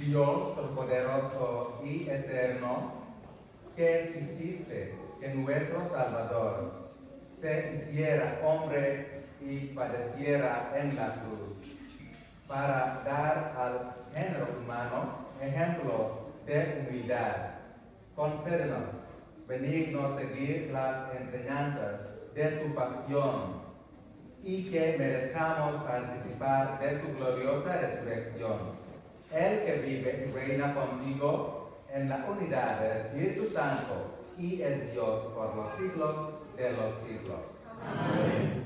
Dios Todopoderoso y Eterno, que quisiste que nuestro Salvador se hiciera hombre y padeciera en la cruz, para dar al género humano ejemplo de humildad. Concédenos benigno seguir las enseñanzas de su pasión y que merezcamos participar de su gloriosa resurrección. El que vive y reina contigo en la unidad del Espíritu Santo y es Dios por los siglos de los siglos. Amén.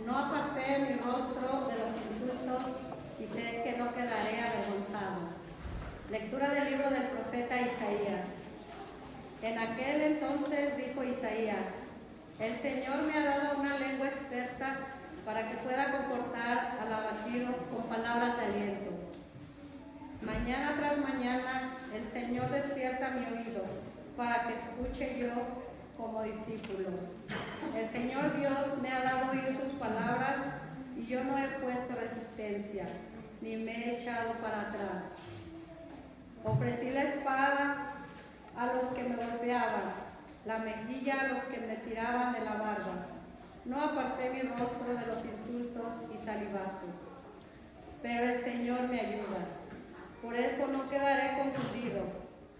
No aparté mi rostro de los insultos y sé que no quedaré avergonzado. Lectura del libro del profeta Isaías. En aquel entonces dijo Isaías: el Señor me ha dado una lengua experta para que pueda confortar al abatido con palabras de aliento. Mañana tras mañana el Señor despierta mi oído para que escuche yo como discípulo. El Señor Dios me ha dado oír sus palabras y yo no he puesto resistencia, ni me he echado para atrás. Ofrecí la espada a los que me golpeaban, la mejilla a los que me tiraban de la barba. No aparté mi rostro de los insultos y salivazos. Pero el Señor me ayuda. Por eso no quedaré confundido.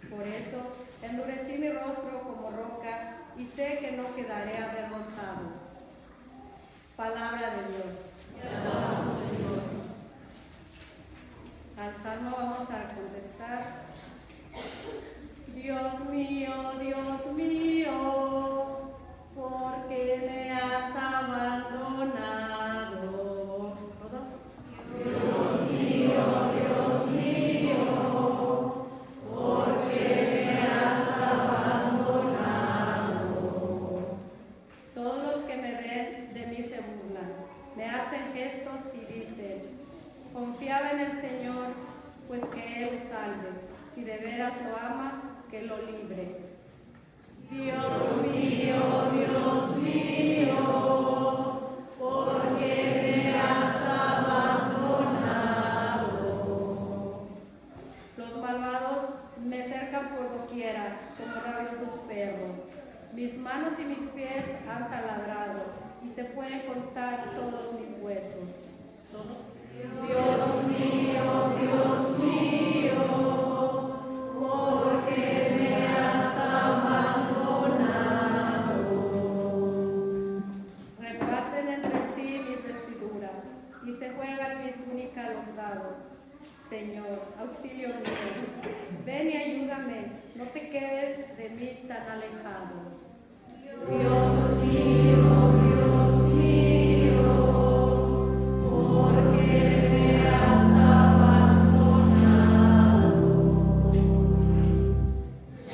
Por eso endurecí mi rostro como roca y sé que no quedaré avergonzado. Palabra de Dios. Al salmo vamos a contestar: Dios mío, ¿por qué me has abandonado? ¿Todos? Dios mío, ¿por qué me has abandonado? Todos los que me ven de mí se burlan, me hacen gestos y dicen: confiaba en el Señor, pues que Él lo salve. Si de veras lo ama, que lo libre. Dios mío, ¿por qué me has abandonado? Los malvados me cercan por doquiera, como rabiosos perros. Mis manos y mis pies han taladrado, y se pueden contar todos mis huesos. ¿Todos? Dios mío, ¿por qué me has abandonado? Reparten entre sí mis vestiduras y se juegan mi túnica a los dados. Señor, auxilio mío, ven y ayúdame, no te quedes de mí tan alejado. Dios mío, ¿por qué me has abandonado?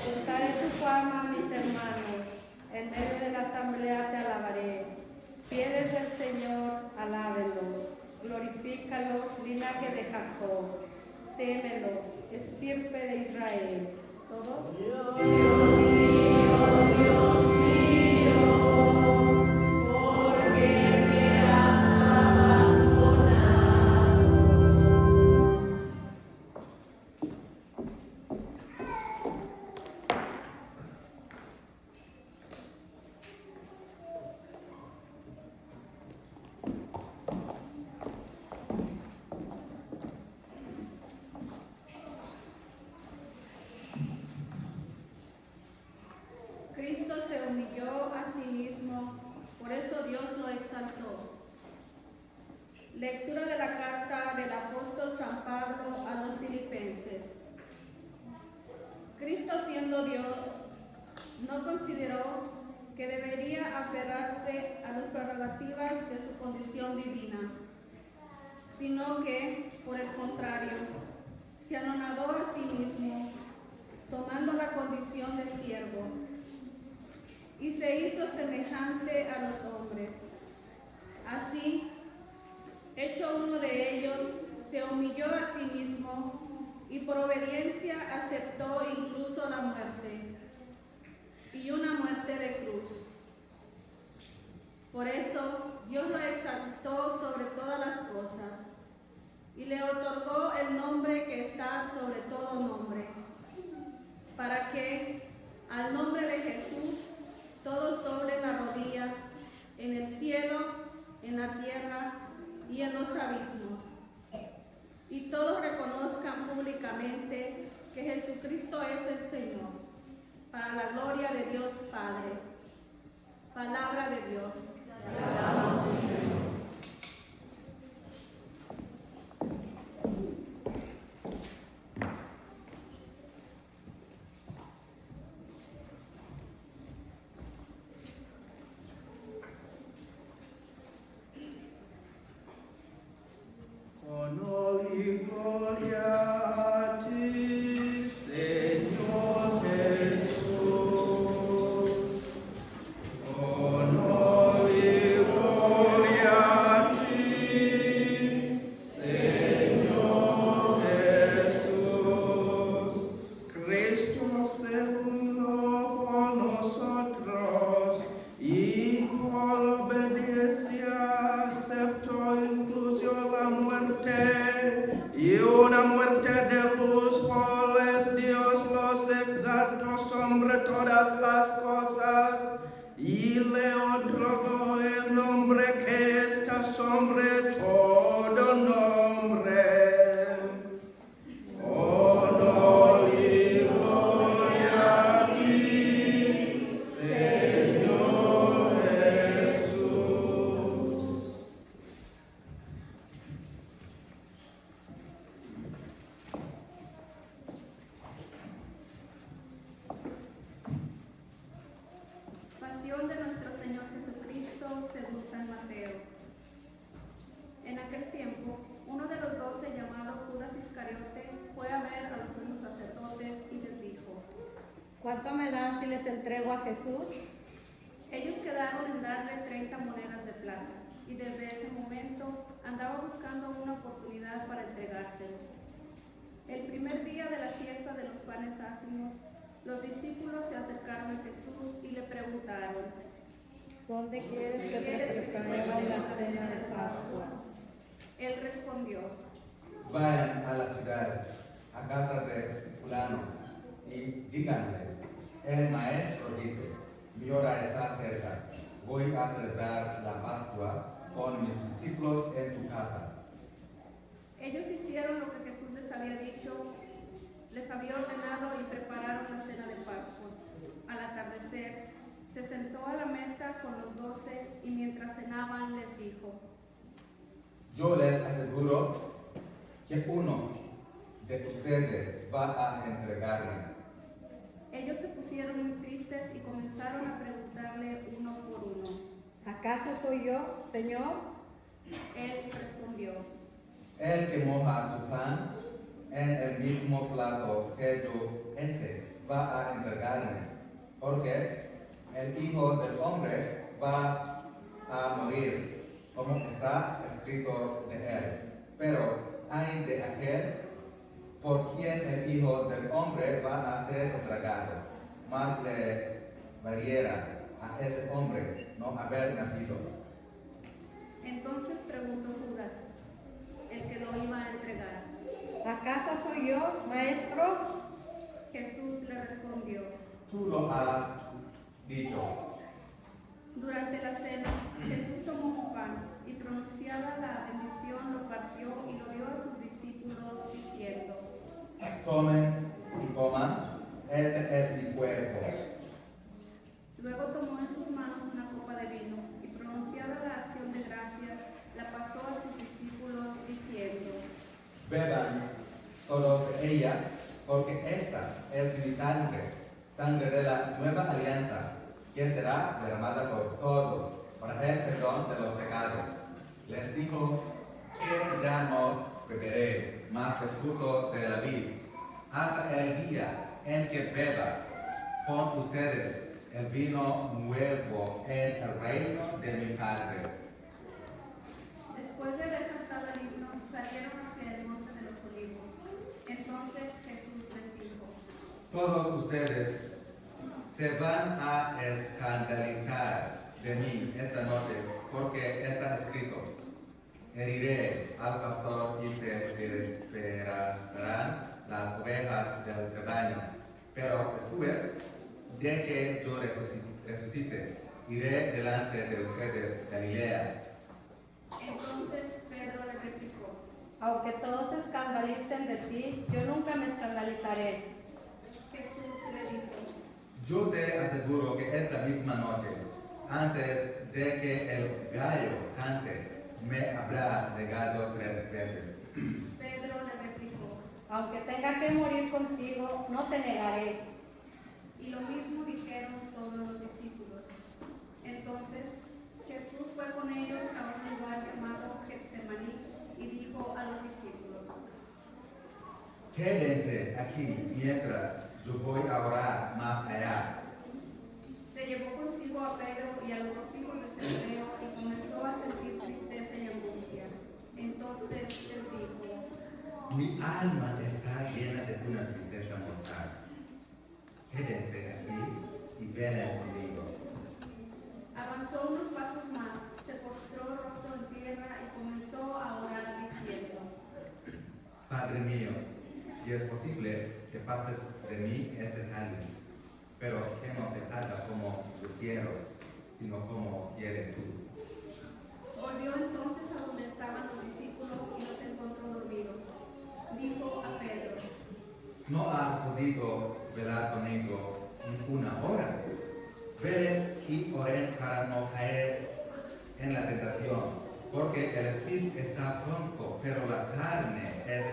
Contaré tu fama a mis hermanos, en medio de la asamblea te alabaré. Fieles del Señor, alábenlo, glorifícalo, linaje de Jacob, témelo, estirpe de Israel. ¿Todos? Dios mío, ¿por qué me has abandonado? Cristo se humilló a sí mismo, por eso Dios lo exaltó. Lectura de la carta del apóstol San Pablo a los Filipenses. Cristo, siendo Dios, no consideró que debería aferrarse a las prerrogativas de su condición divina, sino que, por el contrario, se anonadó a sí mismo, tomando la condición de siervo, y se hizo semejante a los hombres. Así, hecho uno de ellos, se humilló a sí mismo y por obediencia aceptó incluso la muerte, y una muerte de cruz. Por eso Dios lo exaltó sobre todas las cosas y le otorgó el nombre que está sobre todo nombre, para que al nombre de Jesús todos doblen la rodilla en el cielo, en la tierra y en los abismos, y todos reconozcan públicamente que Jesucristo es el Señor, para la gloria de Dios Padre. Palabra de Dios. Te alabamos, Señor. Honor y gloria a ti, Señor Jesús. Honor y gloria a ti, Señor Jesús. Cristo se murió por nosotros y por obediencia aceptó incluso la muerte, y una muerte de luz, por es Dios los exaltó sobre todas las cosas y le otorgó el nombre que está sobre todo nombre. Honor y gloria a ti, Señor Jesús. Pasión de nuestro Señor Jesucristo según San Mateo. En aquel tiempo, uno de los 12, llamado Judas Iscariote, fue a ver a los sumos sacerdotes y les dijo: ¿Cuánto me dan si les entrego a Jesús? Ellos quedaron en darle 30 monedas de plata, y desde ese momento andaba buscando una oportunidad para entregárselo. El primer día de la fiesta de los panes ácimos, los discípulos se acercaron a Jesús y le preguntaron: ¿Dónde quieres que te preparemos la cena de Pascua? Él respondió: Vayan a la ciudad, a casa de fulano, y díganle, el maestro dice, mi hora está cerca, voy a celebrar la Pascua con mis discípulos en tu casa. Ellos hicieron lo que Jesús les había dicho, les había ordenado, y prepararon la cena de Pascua. Al atardecer, se sentó a la mesa con los 12 y mientras cenaban les dijo: Yo les aseguro que uno de ustedes va a entregarme. Ellos se pusieron muy tristes y comenzaron a preguntarle uno por uno. ¿Acaso soy yo, Señor? Él respondió: El que moja su pan en el mismo plato que yo, ese va a entregarme, porque el Hijo del Hombre va a morir, como está escrito de él. Pero hay de aquel por quien el Hijo del Hombre va a ser entregado, más le valiera a ese hombre no haber nacido. Entonces preguntó Judas, el que lo iba a entregar: ¿Acaso soy yo, maestro? Jesús le respondió: Tú lo has dicho. Durante la cena, Jesús tomó un pan y pronunciada la bendición lo partió y lo dio a sus discípulos diciendo: Tomen y coman, este es mi cuerpo. Luego tomó en sus manos una copa de vino y pronunciada la acción de gracias, la pasó a sus discípulos diciendo: Beban todos de ella, porque esta es mi sangre, sangre de la nueva alianza, que será derramada por todos para el perdón de los pecados. Les dijo que ya no beberé más del fruto de la vid, hasta el día en que beba con ustedes el vino nuevo en el reino de mi Padre. Después de haber cantado el himno, salieron hacia el monte de los olivos. Entonces Jesús les dijo: Todos ustedes se van a escandalizar de mí esta noche, porque está escrito: heriré al pastor y se dispersarán las ovejas del rebaño. Pero después de que yo resucite, iré delante de ustedes a Galilea. Entonces Pedro le replicó: Aunque todos se escandalicen de ti, yo nunca me escandalizaré. Jesús le dijo: Yo te aseguro que esta misma noche, antes de que el gallo cante, me habrás negado 3 veces. Pedro le replicó: Aunque tenga que morir contigo, no te negaré. y lo mismo dijeron todos los discípulos. Entonces Jesús fue con ellos a un lugar llamado Getsemaní y dijo a los discípulos: Quédense aquí mientras yo voy a orar más allá. Se llevó consigo a Pedro y a los 2 hijos de Zebedeo y comenzó a sentir tristeza y angustia. Entonces les dijo: Mi alma está llena de una tristeza mortal. Quédense aquí y velen conmigo. Avanzó unos pasos más, se postró rostro en tierra y comenzó a orar diciendo: Padre mío, si es posible que pase de mí este cáliz, pero que no se haga como yo quiero, sino como quieres tú. Volvió entonces a donde estaban los discípulos y los encontró dormidos. Dijo a Pedro: No ha podido velar conmigo ni una hora. Velen y oren para no caer en la tentación, porque el espíritu está pronto, pero la carne es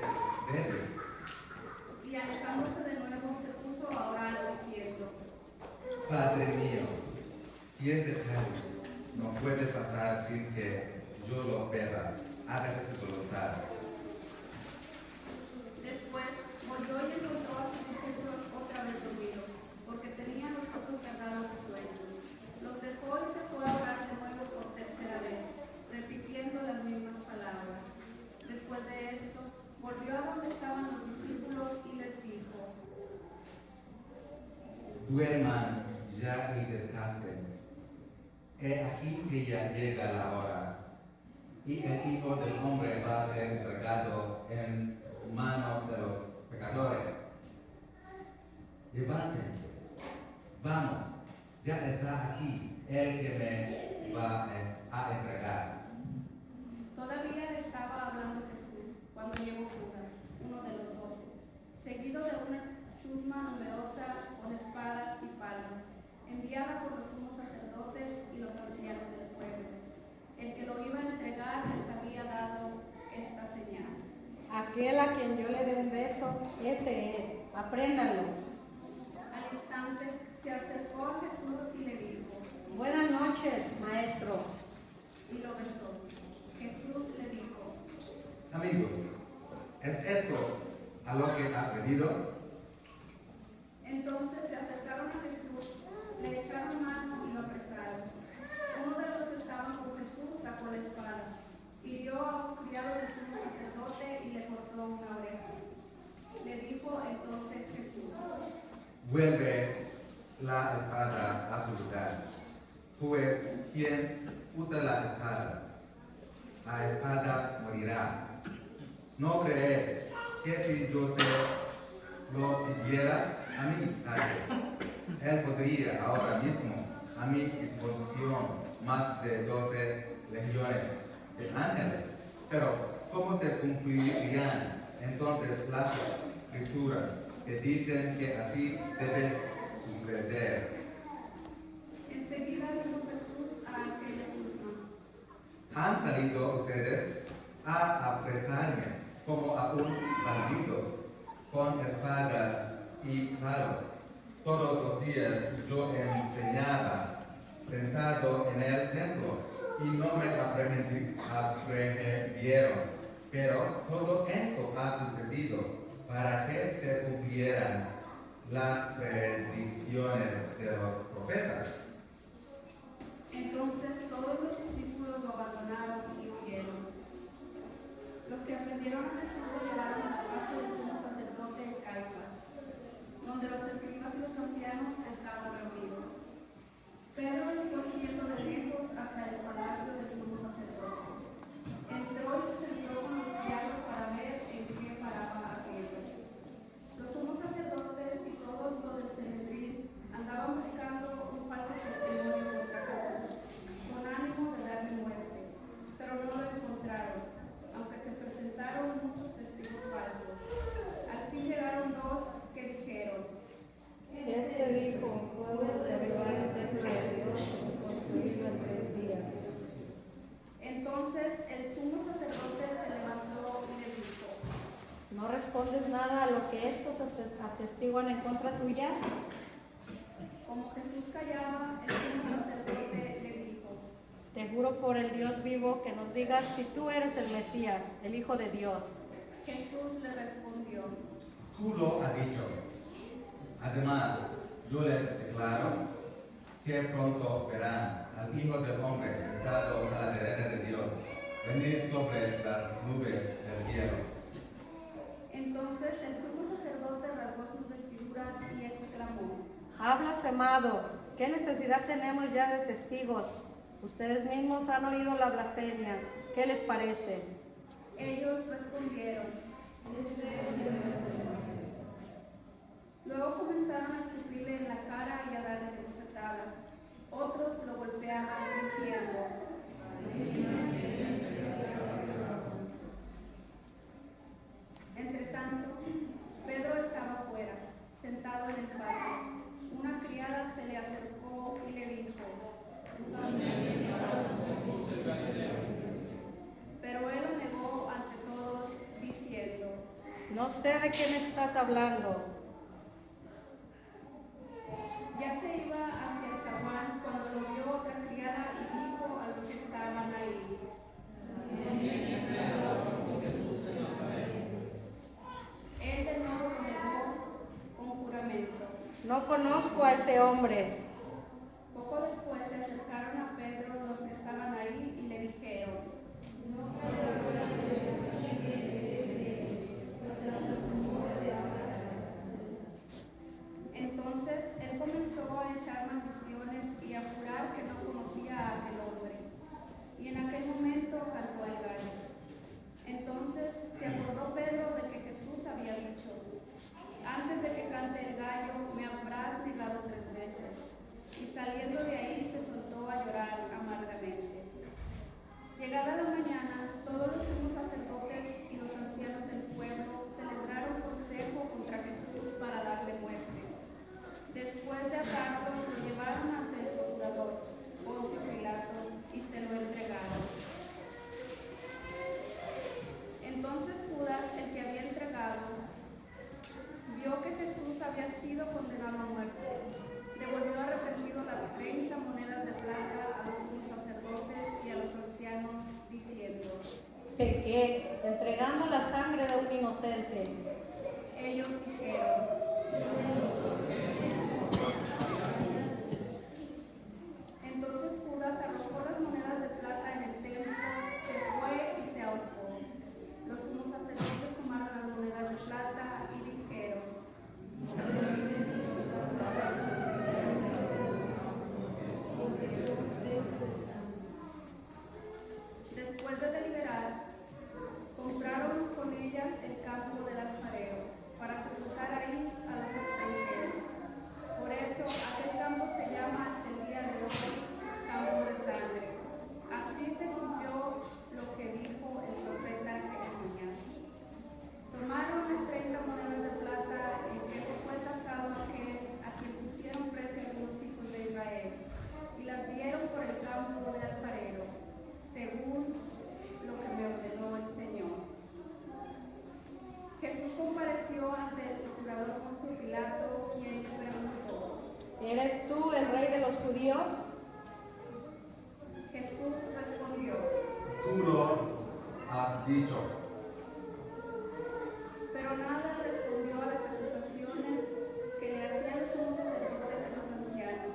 débil. Y alejándose de nuevo se puso a orar diciendo: Padre mío, si este cáliz no puede pasar sin que yo lo beba, hágase tu voluntad. Después volvió y encontró a sus discípulos otra vez dormidos, porque tenían los ojos cerrados de sueño. Los dejó y se fue a orar de nuevo por 3ª vez, repitiendo las mismas palabras. Después de esto, volvió a donde estaban los discípulos y les dijo: Duerman ya y descansen. He aquí que ya llega la hora, y el Hijo del Hombre va a ser entregado en manos de los pecadores. Levántense, vamos, ya está aquí el que me va a entregar. Todavía estaba hablando Jesús cuando llegó Judas, uno de los 12, seguido de una chusma numerosa con espadas y palos, enviada por los sumos sacerdotes y los ancianos del pueblo. El que lo iba a entregar les había dado esta señal: Aquel a quien yo le dé un beso, ese es. Apréndanlo. al instante se acercó a Jesús y le dijo: Buenas noches, maestro. y lo besó. Jesús le dijo: Amigo, ¿es esto a lo que has venido? Entonces se acercaron a Jesús, le echaron mano y lo apresaron. Uno de los que estaban con Jesús sacó la espada, hirió a un criado del sumo sacerdote y le cortó una oreja. Le dijo entonces Jesús: Vuelve la espada a su lugar, pues quien usa la espada, a espada morirá. ¿No crees que si yo se lo pidiera a mi Padre, Él podría ahora mismo a mi disposición más de 12 legiones de ángeles? Pero ¿cómo se cumplirían entonces las escrituras que dicen que así debe suceder? Enseguida dijo Jesús a aquella chusma: ¿Han salido ustedes a apresarme como a un bandido con espadas y palos? Todos los días yo enseñaba sentado en el templo y no me aprehendieron. Pero todo esto ha sucedido para que se cumplieran las predicciones de los profetas. profetas. Entonces todos los discípulos lo abandonaron y huyeron. Los que aprendieron a Jesús lo llevaron a la casa del sumo sacerdote Caifás, donde los escribas y los ancianos estaban reunidos. Pedro los fue siguiendo de lejos hasta el palacio del sumo sacerdote. Entró y se sentó con los criados para ver en qué paraba aquello. Los sumos sacerdotes y todo el Sanedrín andaban buscando un falso testimonio contra Jesús, con ánimo de darle muerte, pero no lo encontraron, aunque se presentaron muchos testigos falsos. Al fin llegaron dos que dijeron: Este dijo, puedo derribar el templo de Dios y construirlo en 3 días. Entonces el sumo sacerdote se levantó y le dijo: ¿No respondes nada a lo que estos atestiguan en contra tuya? Como Jesús callaba, el sumo sacerdote le dijo: Te juro por el Dios vivo que nos digas si tú eres el Mesías, el Hijo de Dios. Jesús le respondió: Tú lo has dicho. Además, yo les declaro que pronto verán al Hijo del Hombre sentado a la derecha de Dios, venir sobre las nubes del cielo. Entonces el sumo sacerdote rasgó sus vestiduras y exclamó: Ha blasfemado. ¿Qué necesidad tenemos ya de testigos? Ustedes mismos han oído la blasfemia. ¿Qué les parece? Ellos respondieron. Luego comenzaron a escupirle en la cara y a darle bofetadas. Otros lo golpeaban diciendo: Entretanto, Pedro estaba fuera, sentado en el patio. Una criada se le acercó y le dijo: Pero él lo negó ante todos, diciendo: No sé de qué me estás hablando. Ya se iba hacia el zaguán cuando lo vio otra criada y dijo a los que estaban ahí: Él de nuevo lo negó con juramento. No conozco a ese hombre. Poco después se acercaron a Pedro los que estaban ahí y le dijeron: Entonces él comenzó a echar maldiciones y a jurar que no conocía a aquel hombre. Y en aquel momento cantó el gallo. Entonces se acordó Pedro de que Jesús había dicho: Antes de que cante el gallo, me habrás negado 3 veces. Y saliendo de ahí se soltó a llorar amargamente. Llegada la mañana, todos los sumos sacerdotes y los ancianos del pueblo celebraron consejo contra Jesús para darle muerte. Después de atarlo, lo llevaron ante el procurador, Poncio Pilato, y se lo entregaron. Entonces Judas, el que había entregado, vio que Jesús había sido condenado a muerte. Devolvió arrepentido las 30 monedas de plata a los sumos sacerdotes y a los ancianos, diciendo: Pequé, entregando la sangre de un inocente. Ellos dijeron: Entonces Judas arrojó las monedas de plata en el templo, se fue y se ahorcó. Los sumos sacerdotes tomaron las monedas de plata y dijeron: Después de deliberar, compraron con ellas el campo del alfarero para sepultar ahí a los extranjeros. Por eso aquel campo se llama hasta el día de hoy campo de sangre. Así se cumplió lo que dijo el profeta Jeremías. Tomaron las 30 monedas de plata en que fue tasado aquel a quien pusieron precio algunos hijos de Israel, y las dieron por el campo de alfarero, según lo que me ordenó el Señor. Jesús compareció ante el procurador Poncio Pilato, quien le preguntó: ¿Eres tú el rey de los judíos? Jesús respondió: Tú lo has dicho. Pero nada respondió a las acusaciones que le hacían los sumos sacerdotes y los ancianos.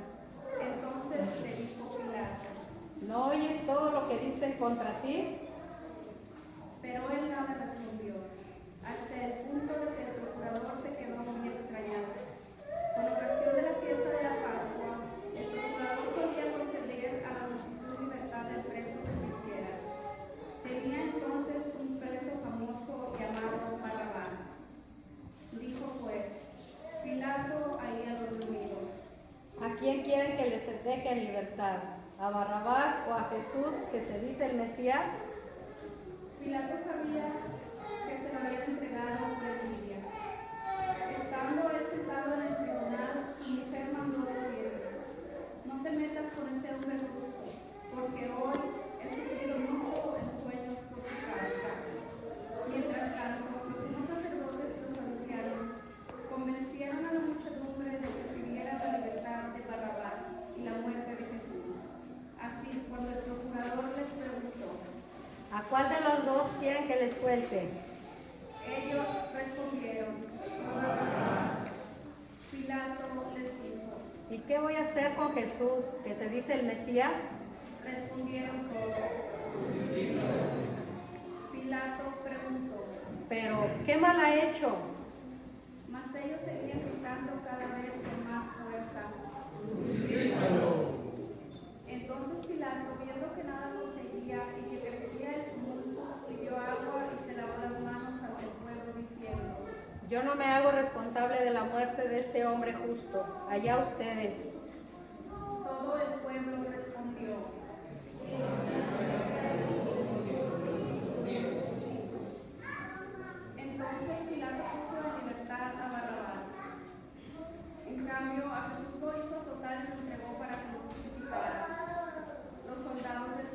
ti? Pero él no le respondió, hasta el punto de que el procurador se quedó muy extrañado. Con ocasión de la fiesta de la Pascua, el procurador solía conceder a la multitud libertad del preso que quisiera. Tenía entonces un preso famoso llamado Barrabás. Dijo pues Pilato ahí a los reunidos: ¿A quién quieren que les deje en libertad? ¿A Barrabás o a Jesús, que se dice el Mesías? Pilato sabía que se lo habían entregado por envidia. Estando él sentado en el tribunal, su mujer mandó decirle: no te metas con este hombre justo, porque hoy he sufrido mucho en sueños por su causa. Mientras tanto, los sumos sacerdotes y los ancianos convencieron a la muchedumbre de que pidiera la libertad de Barrabás y la muerte de Jesús. Así, cuando el procurador les preguntó: ¿A cuál de los dos quieren que les suelte? ellos respondieron: Barrabás. Pilato les dijo: ¿Y qué voy a hacer con Jesús, que se dice el Mesías? respondieron todos. Pilato preguntó, Pero, ¿qué mal ha hecho? mas ellos seguían gritando cada vez con más fuerza. Entonces Pilato, viendo que nada conseguía y que crecía el tumulto, pidió agua y se lavó las manos ante el pueblo, diciendo: Yo no me hago responsable de la muerte de este hombre justo. Allá ustedes. todo el pueblo respondió. Entonces Pilato puso en libertad a Barrabás. En cambio, a Jesús lo hizo azotar y lo entregó para que lo crucificaran. Los soldados del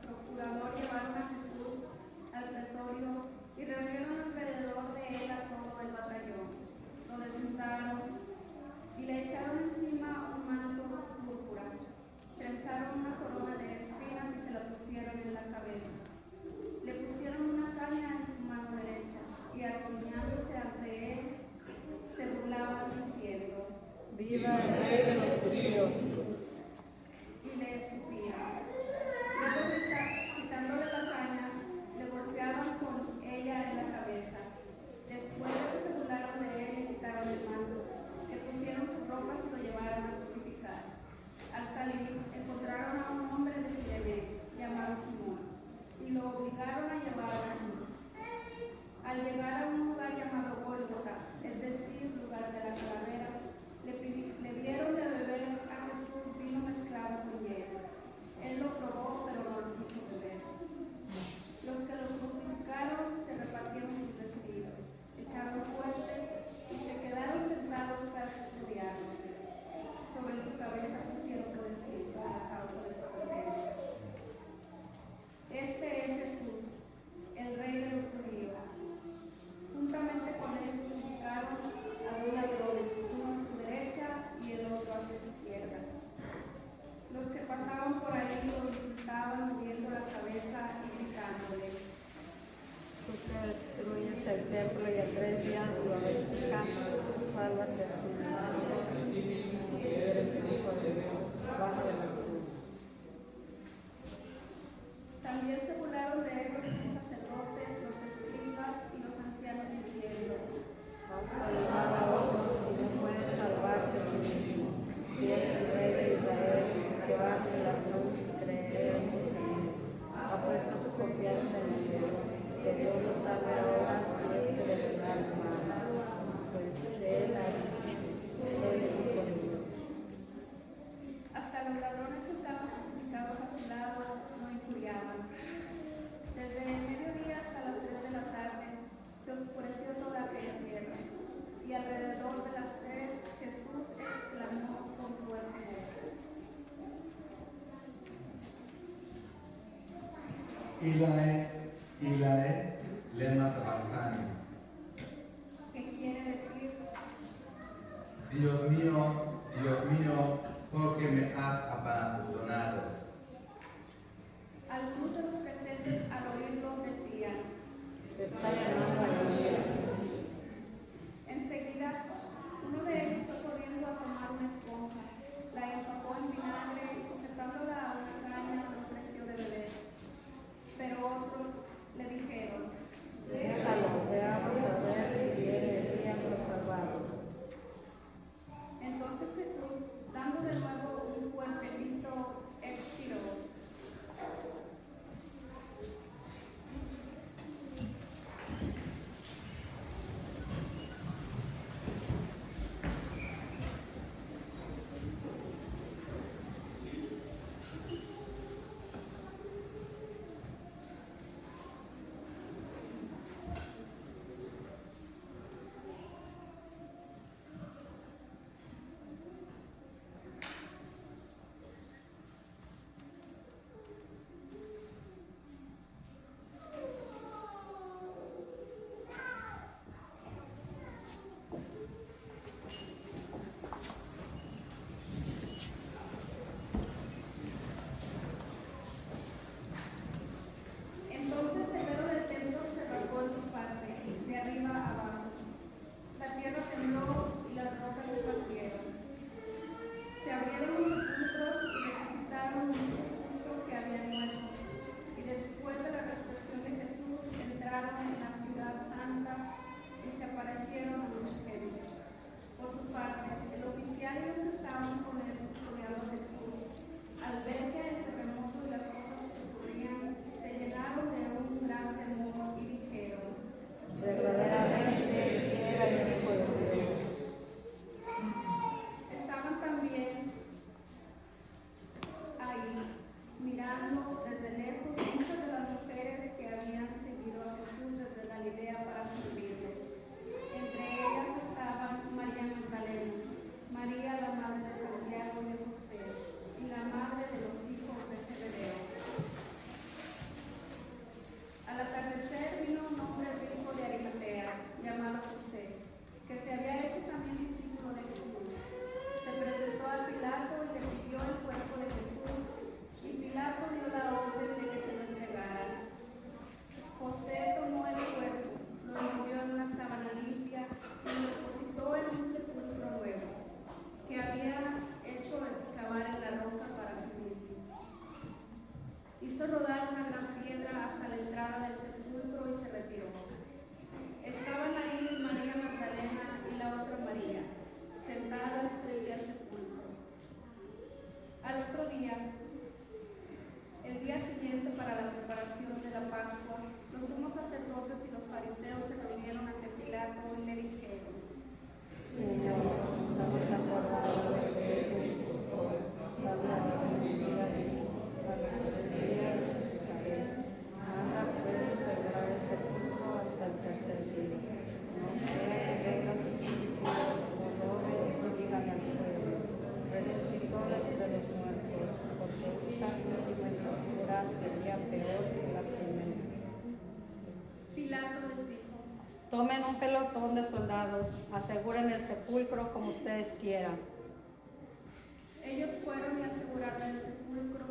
procurador llevaron a Jesús al pretorio y reunieron alrededor de él a todo el batallón. Lo desnudaron y le echaron encima un manto púrpura. Trenzaron una corona de espinas y se la pusieron en la cabeza. Le pusieron una caña en su mano derecha y arrodillándose ante él, se burlaban diciendo: ¡Viva el rey de los judíos! y le escupían. Luego, quitándole la caña, le golpeaban con ella en la cabeza. Después de que se burlaron de él, le quitaron el manto, le pusieron sus ropas y lo llevaron a crucificar. Al salir, encontraron a un hombre de Sirene, llamado Simón, y lo obligaron a llevar a la cruz. Al llegar a un lugar llamado Gólgota, es decir, lugar de la calavera, le dieron de beber a Jesús vino mezclado con hielo. Él lo probó, pero no lo quiso beber. Los que lo crucificaron se repartieron sus vestidos, echaron suertes y se quedaron sentados para estudiarlo. Sobre su cabeza pusieron por escrito la causa de su condena: Este es Jesús, el Rey de los judíos. Juntamente con él crucificaron a dos ladrones, uno a su derecha y el otro a su izquierda. Los que pasaban por ahí lo insultaban moviendo la cabeza y gritándole: Tú que destruyes el templo y en 3 días lo edificas, sálvate a ti mismo. Eres el Hijo de Dios, baja de la cruz. También se burlaron de él los sacerdotes, los escribas y los ancianos diciendo: Ha salvado a otros y no puede salvarse a sí mismo. Si es el rey de Israel, que baje de la cruz y creeremos en él. Ha puesto su confianza en Dios, que Dios lo salve ahora si es que de verdad lo ama. Pues él ha dicho: soy el Hijo de Dios. Hasta los ladrones que estaban crucificados a su lado no injuriaban. Desde el mediodía hasta las 3 de la tarde se oscureció toda aquella tierra, y alrededor de las 3 Jesús exclamó con fuerte voz: Ilae, lema sabachthani. que quiere decir: Dios mío, ¿por qué me has abandonado? Algunos de los presentes al oírlo decían: Te está llamando a Elías. Enseguida, uno de ellos fue corriendo a tomar una esponja, la empapó en vinagre y sujetándola a una caña le ofreció de beber. Le dijeron, déjalo, veamos a ver si viene Elías a salvarlo. entonces Jesús, dando de nuevo un fuerte grito, expiró. Entonces el velo del templo se rasgó en dos partes, de arriba a abajo. La tierra tembló y las rocas se partieron. Se abrieron los sepulcros y resucitaron muchos justos que habían muerto. Y después de la resurrección de Jesús entraron en la ciudad santa y se aparecieron a mucha gente. Por su parte, el oficial y los que estaban con él custodiando a Jesús, al ver que el terremoto y las cosas que ocurrían, se llenaron de un gran temor y dijeron, Verdaderamente era el Hijo de Dios. estaban también ahí, mirando desde lejos, muchas de las mujeres que habían seguido a Jesús desde Galilea para servirle. Entre ellas estaban María Magdalena, María la madre de Santiago y de José, y la madre de los hijos de Zebedeo. Al atardecer vino un hombre rico de Arimatea, llamado José, que se había hecho también discípulo de Jesús. Se presentó a Pilato y le pidió el cuerpo de Jesús, y Pilato dio la orden de que se lo entregaran. José tomó el cuerpo, lo envolvió en una sábana limpia y lo depositó en un sepulcro nuevo, que había hecho excavar en la roca para sí mismo. Hizo rodar una gran piedra hasta la entrada del sepulcro y se retiró. Estaban ahí María Magdalena y la otra María, sentadas frente al sepulcro. Al otro día, el día siguiente para la preparación de la Pascua, los sumos sacerdotes y los fariseos se reunieron ante Pilato y le dijeron, Señor, nos hemos acordado de que es el justo, la mentira de mí, a los días resucitaré. Manda pues a celebrar el sepulcro hasta el tercer día. No sea que vengan tus discípulos, dolores y digan al pueblo, resucitó de entre los muertos, porque esta última mentira sería peor que la primera. Pilato les dijo, Tomen un pelotón de soldados, aseguren el sepulcro como ustedes quieran. ellos fueron y aseguraron el sepulcro,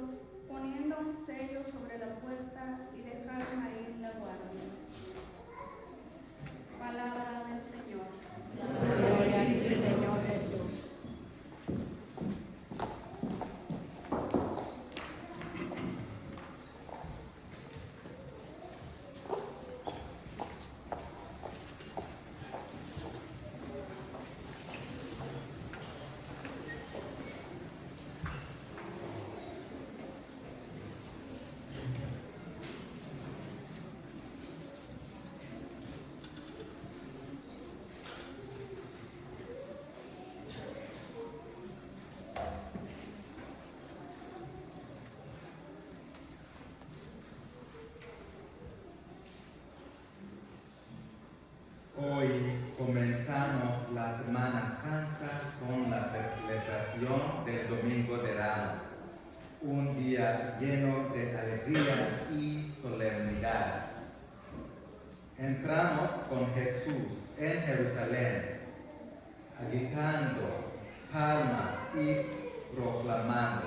poniendo un sello sobre la puerta y dejaron ahí la guardia. Palabra del Señor. Gloria a ti, Señor Jesús. Hoy comenzamos la Semana Santa con la celebración del Domingo de Ramos, un día lleno de alegría y solemnidad. Entramos con Jesús en Jerusalén, agitando palmas y proclamando,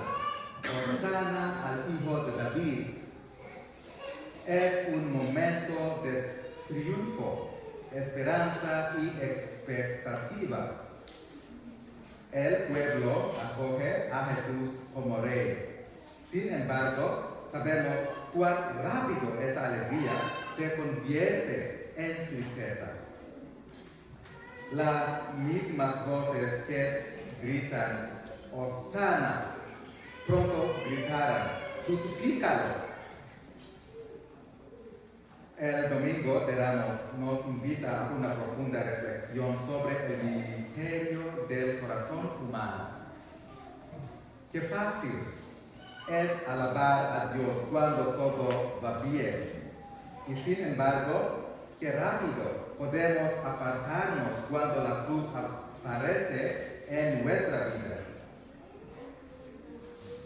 Hosana al Hijo de David. Es un momento de triunfo, esperanza y expectativa. El pueblo acoge a Jesús como rey. Sin embargo, sabemos cuán rápido esa alegría se convierte en tristeza. Las mismas voces que gritan, Hosana, pronto gritarán, crucifícalo. El domingo de Ramos nos invita a una profunda reflexión sobre el misterio del corazón humano. Qué fácil es alabar a Dios cuando todo va bien. Y sin embargo, qué rápido podemos apartarnos cuando la cruz aparece en nuestra vida.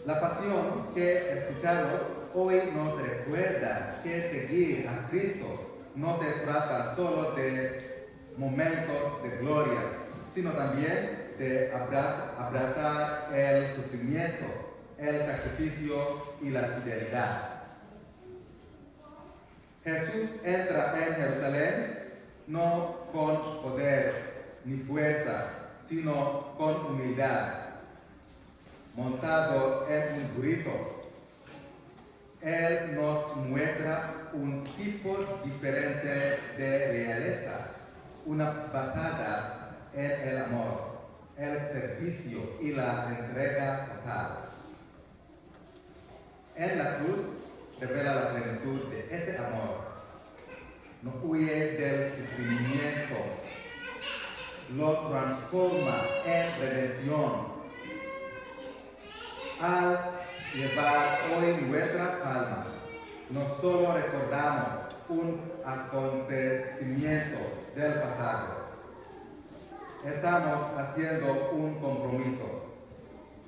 La pasión que escuchamos hoy nos recuerda que seguir a Cristo no se trata solo de momentos de gloria, sino también de abrazar el sufrimiento, el sacrificio y la fidelidad. Jesús entra en Jerusalén no con poder ni fuerza, sino con humildad, montado en un burrito. Él nos muestra un tipo diferente de realeza, una basada en el amor, el servicio y la entrega total. En la cruz revela la plenitud de ese amor. No huye del sufrimiento, lo transforma en redención. Al llevar hoy nuestras almas, no solo recordamos un acontecimiento del pasado, estamos haciendo un compromiso.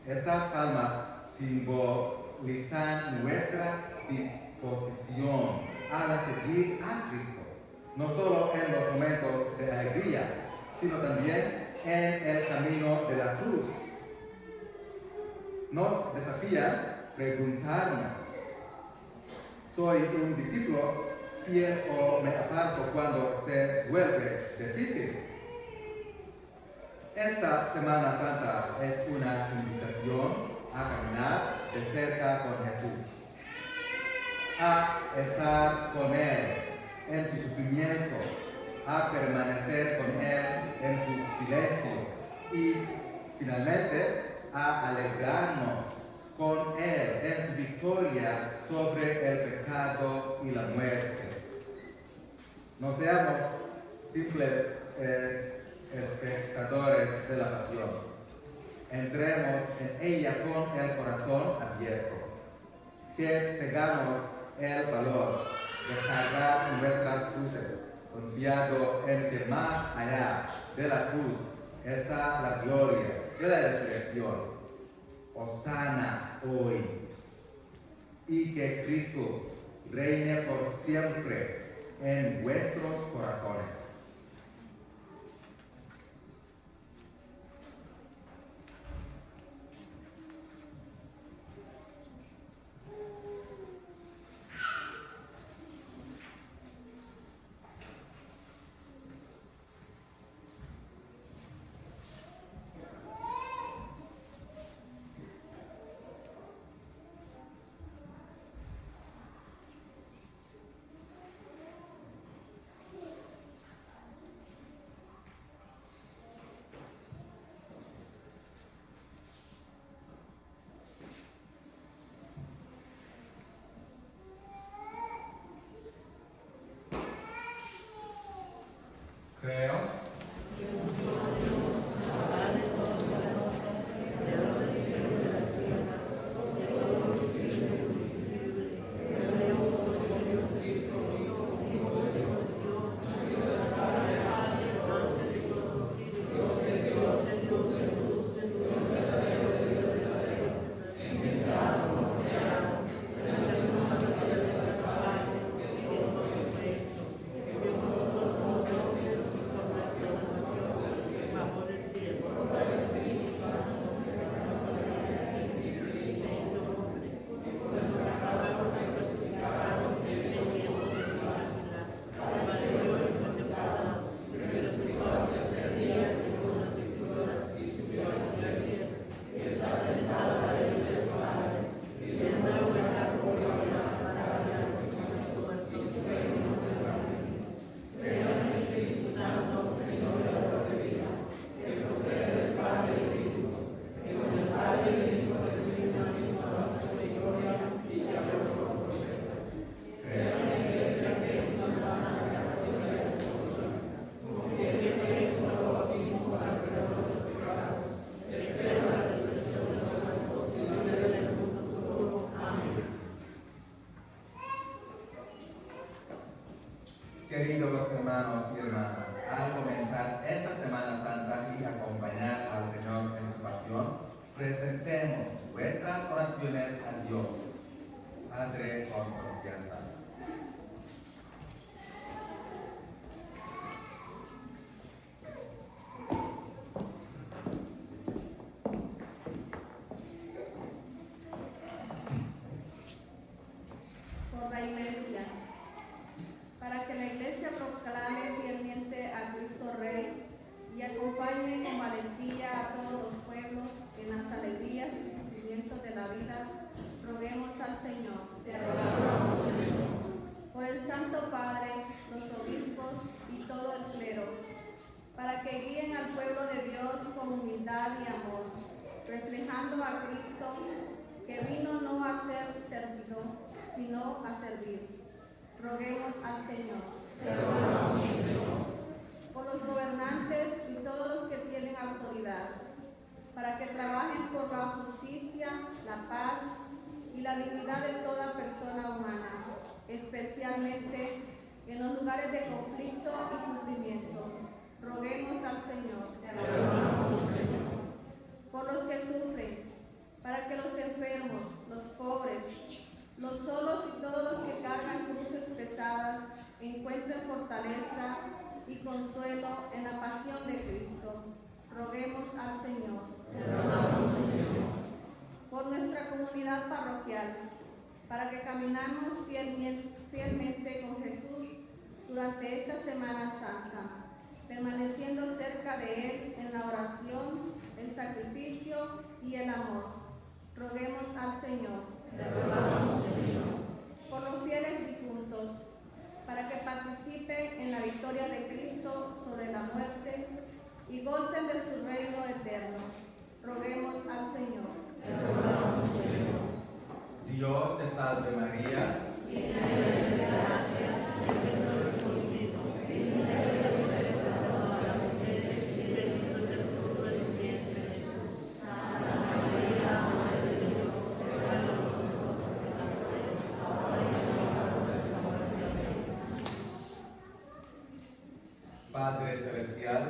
Estas almas simbolizan nuestra disposición a seguir a Cristo, no solo en los momentos de alegría, sino también en el camino de la cruz. Nos desafía a preguntarnos, ¿soy un discípulo fiel o me aparto cuando se vuelve difícil? Esta Semana Santa es una invitación a caminar de cerca con Jesús, a estar con Él en su sufrimiento, a permanecer con Él en su silencio y finalmente a alegrarnos con Él en su victoria sobre el pecado y la muerte. No seamos simples espectadores de la pasión. Entremos en ella con el corazón abierto. Que tengamos el valor de cargar nuestras cruces, confiado en que más allá de la cruz está la gloria de la resurrección. Hosana hoy. Y que Cristo reine por siempre en vuestros corazones. Queridos hermanos y hermanas, al comenzar esta Semana Santa y acompañar al Señor en su pasión, presentemos vuestras oraciones a Dios. Padre, con confianza. Por la Iglesia, para que la Iglesia proclame fielmente a Cristo Rey y acompañe con valentía a todos los pueblos en las alegrías y sufrimientos de la vida, roguemos al Señor. Te rogamos, Señor. Por el Santo Padre, los obispos y todo el clero, para que guíen al pueblo de Dios con humildad y amor, reflejando a Cristo, que vino no a ser servido, sino a servir. Roguemos al Señor. Te rogamos, Señor. Por los gobernantes y todos los que tienen autoridad, para que trabajen por la justicia, la paz y la dignidad de toda persona humana, especialmente en los lugares de conflicto y sufrimiento. Roguemos al Señor. Te rogamos, Señor. Por los que sufren, para que los enfermos, los pobres, los solos y todos los que cargan cruces pesadas encuentren fortaleza y consuelo en la pasión de Cristo. Roguemos al Señor. Te rogamos, Señor. Por nuestra comunidad parroquial, para que caminemos fielmente con Jesús durante esta Semana Santa, permaneciendo cerca de Él en la oración, el sacrificio y el amor. Roguemos al Señor. Te rogamos, Señor. Por los fieles difuntos, para que participen en la victoria de Cristo sobre la muerte y gocen de su reino eterno. Roguemos al Señor. Te rogamos, Señor. Dios te salve María, llena eres de gracia, el Señor es contigo. Bendita eres entre todas las mujeres y bendito es el fruto de tu vientre, Jesús. Santa María, Madre de Dios, ruega por nosotros pecadores, ahora y en la hora de nuestra muerte. Amén. Padre Celestial,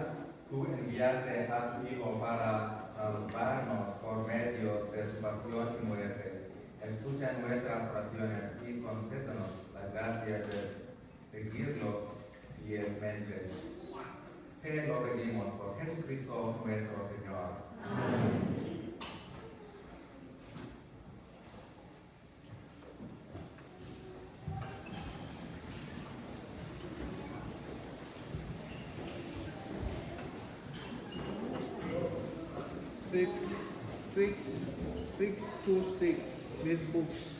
tú enviaste a tu Hijo para salvarnos por medio de su pasión y muerte. Escucha nuestras oraciones y concédenos la gracia de seguirlo fielmente. Te lo pedimos por Jesucristo nuestro Señor. Amén. Six to six. These books.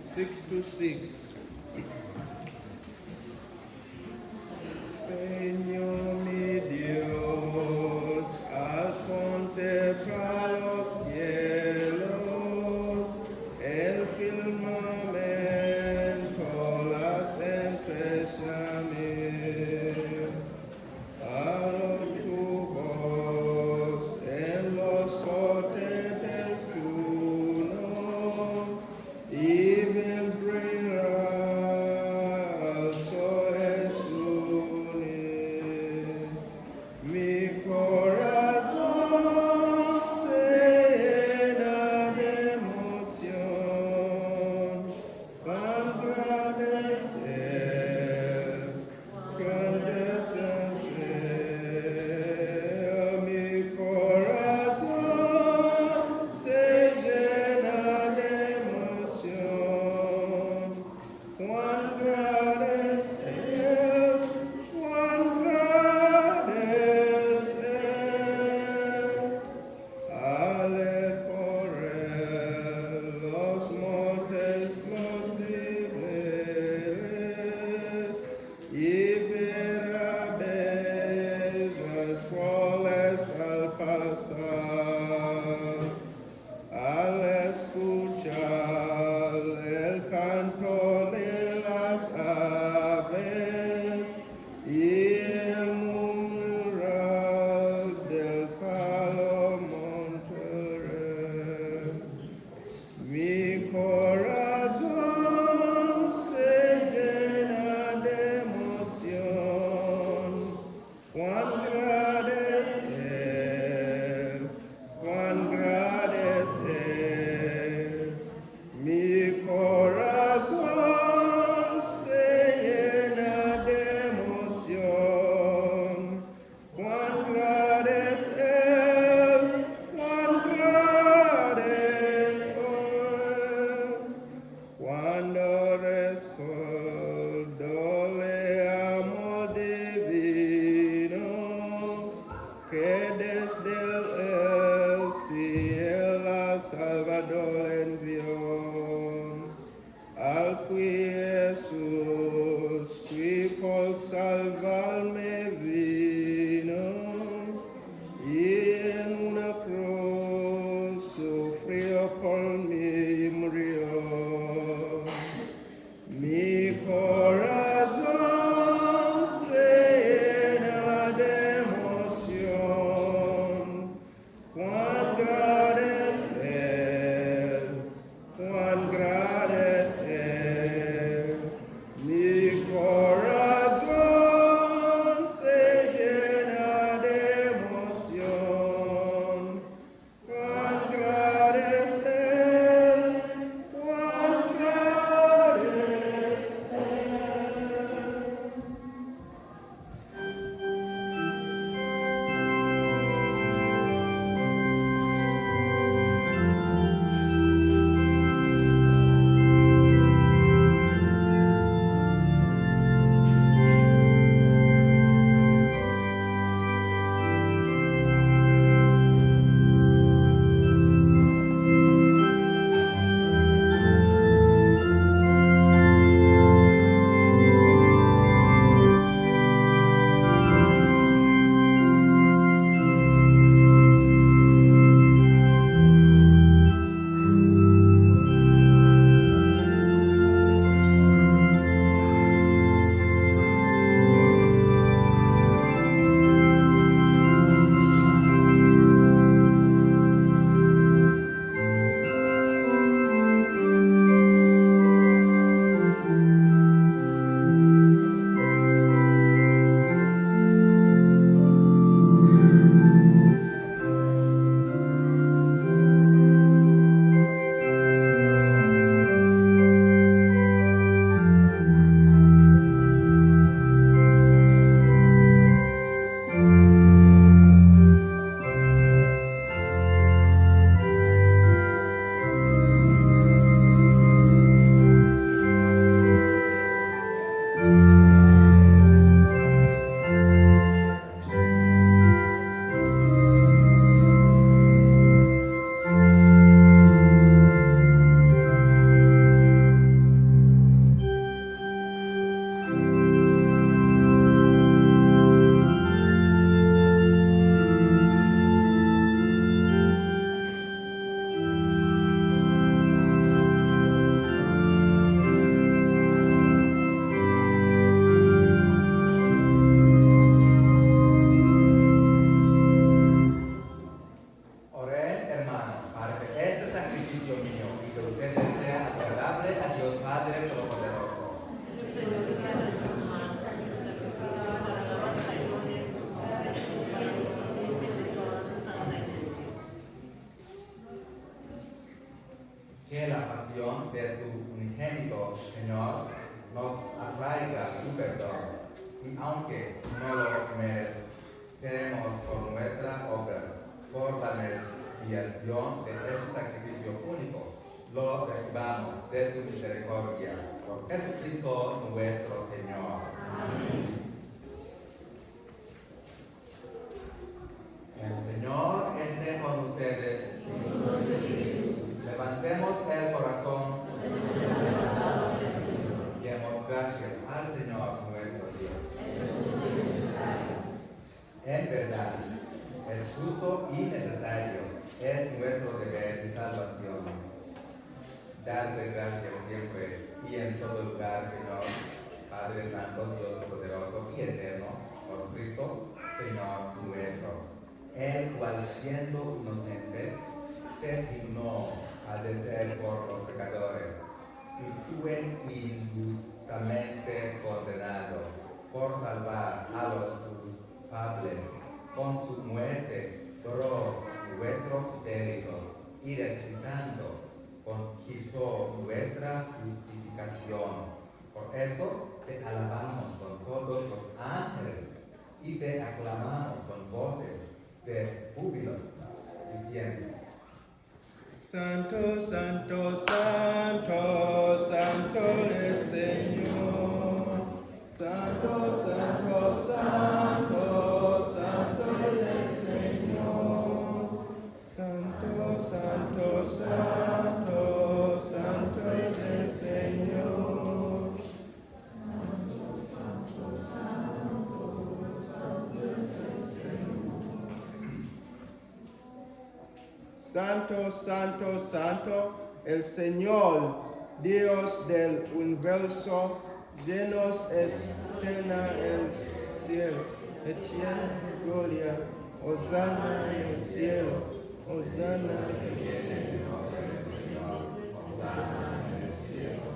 626. Señor mi Dios, al contemplar los cielos, el firmamento, las estrellas mil, al tu voz en los potentes tronos, y vil brillar al sol en su nivel. Mi corazón se llena de emoción, cuán grande es Él, grande es el Rey. Mi corazón se llena de emoción, cuán grande es Él, cuán grande es Él. Ale por Él los montes, los niveles, y verá bellas flores al pasar. Al escuchar el canto de las aves, qui por salvarme vino y en una cruz sufrió por mí y murió. Mi corazón se llena de emoción. Cuán grande es Él, cuán grande es Él. Mi corazón se llena de emoción. Cuán grande es Él, cuán grande es Oren, hermanos, para que este sacrificio mío y de ustedes sea agradable a Dios Padre Todopoderoso. Que la pasión de tu unigénito, Señor, nos atraiga tu perdón. Y aunque no lo mereceremos por nuestras obras, por la mediación de este sacrificio único, lo recibamos de tu misericordia. Por Jesucristo nuestro Señor. Amén. El Señor esté con ustedes. Levantemos el corazón. Demos gracias al Señor nuestro Dios. En verdad, es justo y necesario, es nuestro deber de salvación. Darte gracias siempre y en todo lugar, Señor, Padre Santo, Dios poderoso y eterno, por Cristo, Señor nuestro, el cual siendo inocente, se dignó a padecer por los pecadores, y fue injustamente condenado por salvar a los culpables. Con su muerte borró nuestros delitos y resucitando conquistó nuestra justificación. Por eso te alabamos con todos los ángeles y te aclamamos con voces de júbilo, diciendo: Santo, santo, santo, santo es Señor. Santo, santo, santo, santo es el Señor. Santo, santo, santo, santo es el Señor. Santo, santo, santo, el Señor, Dios del universo, llenos eterna el cielo, eterna gloria, Hosanna en el cielo, Hosanna en el cielo.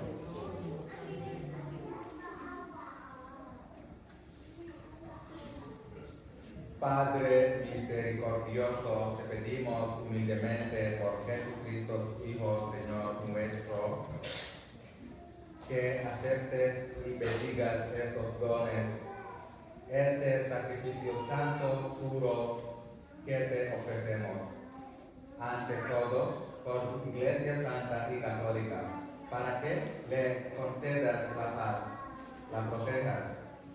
Padre misericordioso, te pedimos humildemente por Jesucristo, tu Hijo, Señor nuestro, que aceptes y bendigas estos dones, este sacrificio santo, puro, que te ofrecemos. Ante todo, por tu Iglesia Santa y Católica, para que le concedas la paz, la protejas,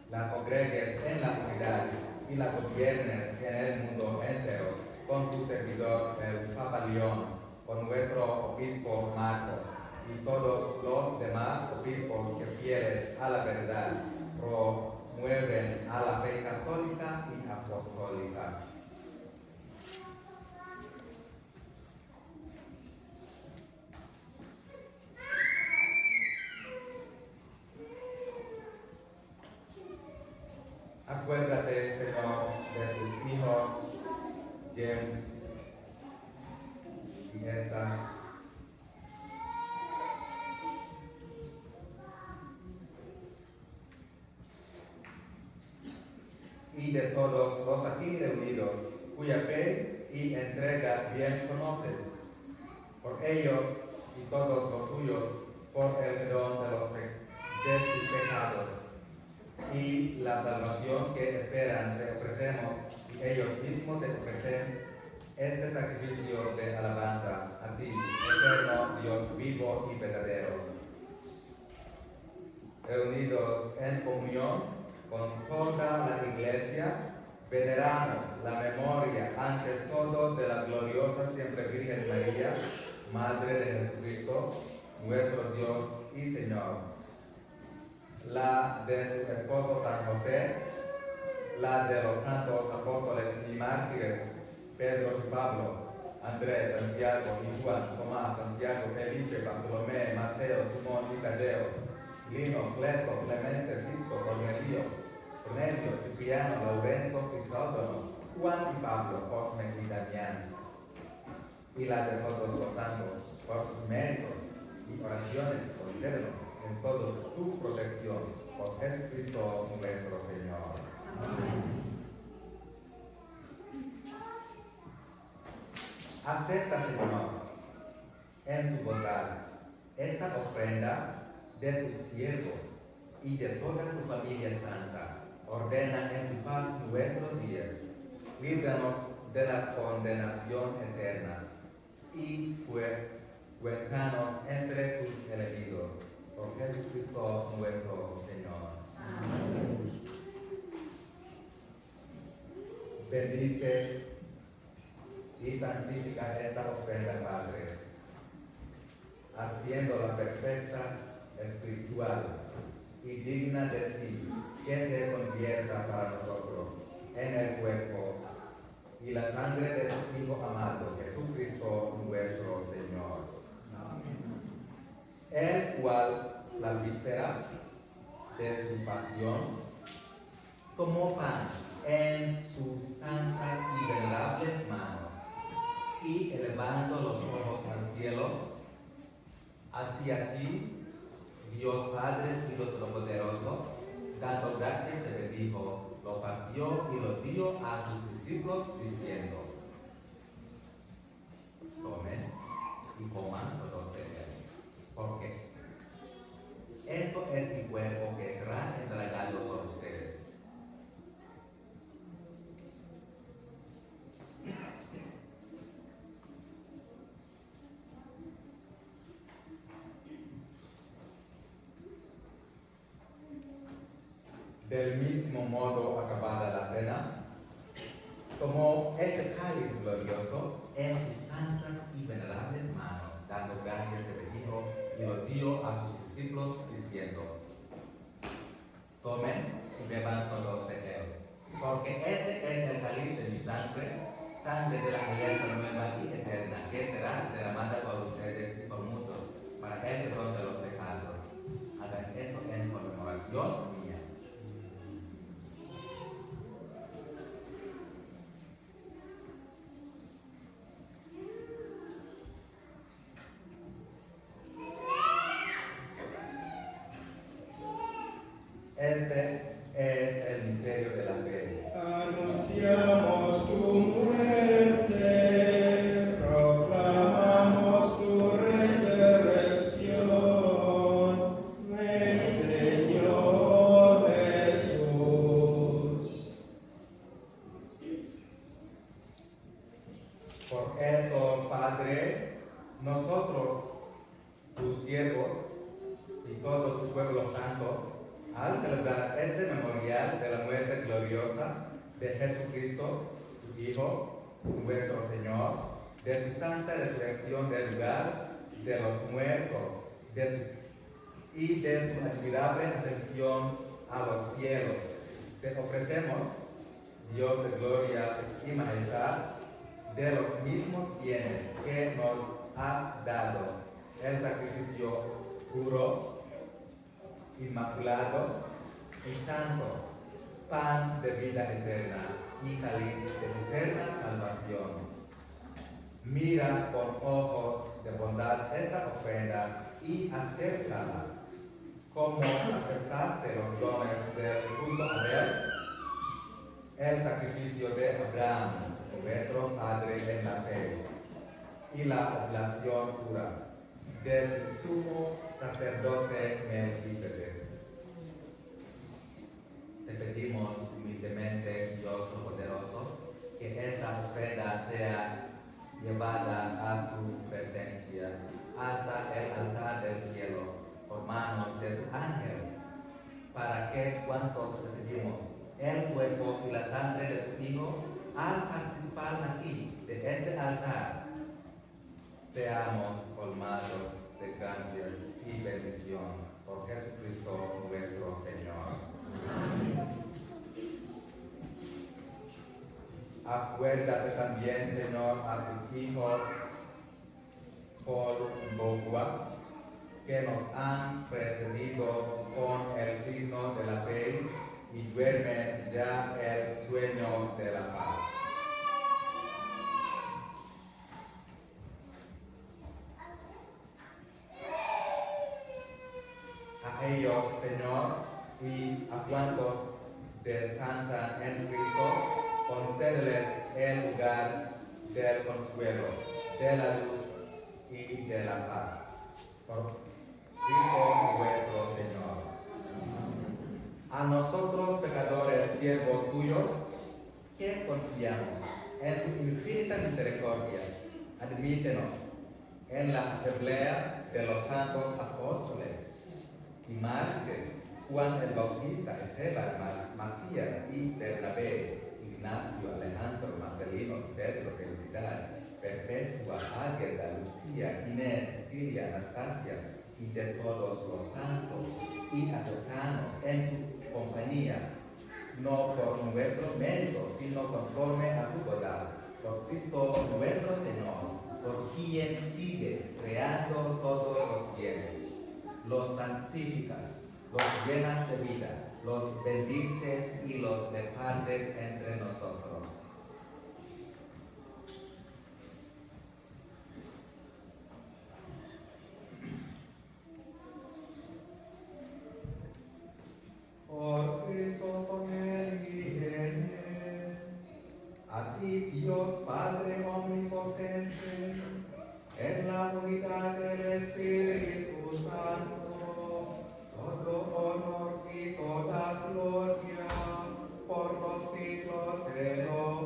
la congregues en la unidad y la gobiernes en el mundo entero, con tu servidor, el Papa León, con nuestro obispo Marcos y todos los demás obispos que fieles a la verdad promueven a la fe católica y apostólica. Acuérdate, Señor, de tus hijos, James y esta. Y de todos los aquí reunidos, cuya fe y entrega bien conoces. Por ellos y todos los suyos, por el perdón de sus pecados y la salvación que esperan, te ofrecemos, y ellos mismos te ofrecen este sacrificio de alabanza a ti, eterno Dios vivo y verdadero. Reunidos en comunión con toda la Iglesia, veneramos la memoria ante todo de la gloriosa siempre Virgen María, Madre de Jesucristo, nuestro Dios y Señor, la de su esposo San José, la de los santos apóstoles y mártires, Pedro y Pablo, Andrés, Santiago y Juan, Tomás, Santiago, Felipe, Bartolomé, Mateo, Simón y Tadeo, Lino, Clesto, Clemente, Cisco, Cornelio, Cipriano, Laurenzo, Crisóstomo, Juan y Pablo, Cosme y Damián, y la de todos los santos, por sus méritos y oraciones conservos en toda tu protección, por Jesucristo nuestro Señor. Amén. Acepta, Señor, en tu bondad esta ofrenda de tus siervos y de toda tu familia santa. Ordena en tu paz nuestros días. Líbranos de la condenación eterna y cuéntanos entre tus elegidos. Por Jesucristo nuestro Señor. Amén. Bendice y santifica esta ofrenda, Padre, haciéndola perfecta, espiritual y digna de ti, que se convierta para nosotros en el cuerpo y la sangre de tu Hijo amado, Jesucristo nuestro Señor. El cual, la víspera de su pasión, tomó pan en sus santas y venerables manos, y elevando los ojos al cielo, hacia ti, Dios Padre y Dios Todopoderoso, dando gracias, te bendijo, lo partió y lo dio a sus discípulos, diciendo: tomen y coman todos de él, porque esto es mi cuerpo que será entregado por ustedes. Del mismo modo, acabada la cena, tomó este cáliz glorioso en sus santas y venerables manos, dando gracias, le bendijo y lo dio a sus discípulos, diciendo: tomen y beban todos de él, porque este es el cáliz de mi sangre, sangre de la alianza nueva y eterna, que salvación mía. Este es el misterio de la fe. Anunciamos tu muerte, proclamamos tu resurrección. Ven, Señor Jesús. Por eso, Padre, nosotros, tus siervos y todo tu pueblo santo, al celebrar este memorial de la muerte gloriosa de Jesucristo, tu Hijo, nuestro Señor, de su santa resurrección del lugar de los muertos y de su admirable ascensión a los cielos, te ofrecemos, Dios de gloria y majestad, de los mismos bienes que nos has dado, el sacrificio puro, inmaculado y santo, pan de vida eterna y cáliz de eterna salvación. Mira con ojos de bondad esta ofrenda y acéptala, como aceptaste los dones del justo Abel, el sacrificio de Abraham, nuestro padre en la fe, y la oblación pura del sumo sacerdote Melquisedec. Te pedimos humildemente, Dios Todopoderoso, que esta ofrenda sea llevada a tu presencia hasta el altar del cielo por manos de tu ángel, para que cuantos recibimos el cuerpo y la sangre de tu Hijo, al participar aquí de este altar, seamos colmados de gracias y bendición por Jesucristo nuestro Señor. Amén. Acuérdate también, Señor, a tus hijos por Bogua, que nos han precedido con el signo de la fe y duermen ya el sueño de la paz. A ellos, Señor, y a cuantos descansan en Cristo, concédeles el lugar del consuelo, de la luz y de la paz. Por Cristo nuestro Señor. A nosotros, pecadores, siervos tuyos, que confiamos en tu infinita misericordia, admítenos en la asamblea de los santos apóstoles y mártires, Juan el Bautista, Esteban, Matías y Bernabé, Ignacio, Alejandro, Marcelino, Pedro, Felicidad, Perpetua, Águeda, Lucía, Inés, Cecilia, Anastasia y de todos los santos, y aceptanos en su compañía, no por nuestro mérito, sino conforme a tu bondad, por Cristo nuestro Señor, por quien sigues creando todos los bienes. Los santificas, los llenas de vida, los bendices y los repartes entre nosotros. Por Cristo, con él y en él, a ti, Dios Padre omnipotente, en la unidad del Espíritu Santo, todo honor y toda gloria por los siglos de los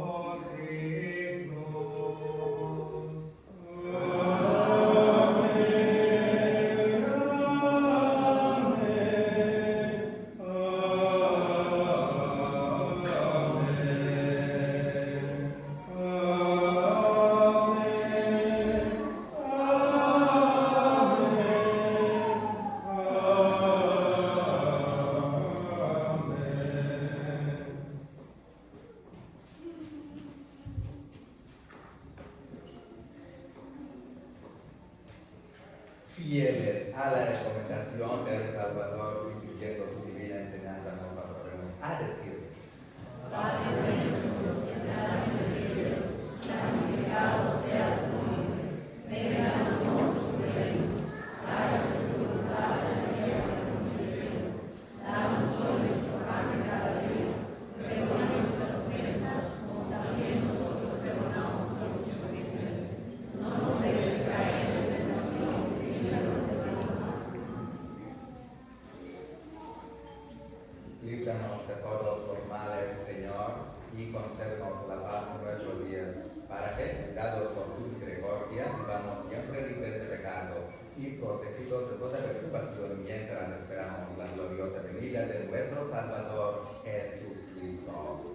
Líbranos de todos los males, Señor, y concédenos la paz en nuestros días, para que, guiados por tu misericordia, vivamos siempre libres de pecado y protegidos de toda perturbación mientras esperamos la gloriosa venida de nuestro Salvador Jesucristo.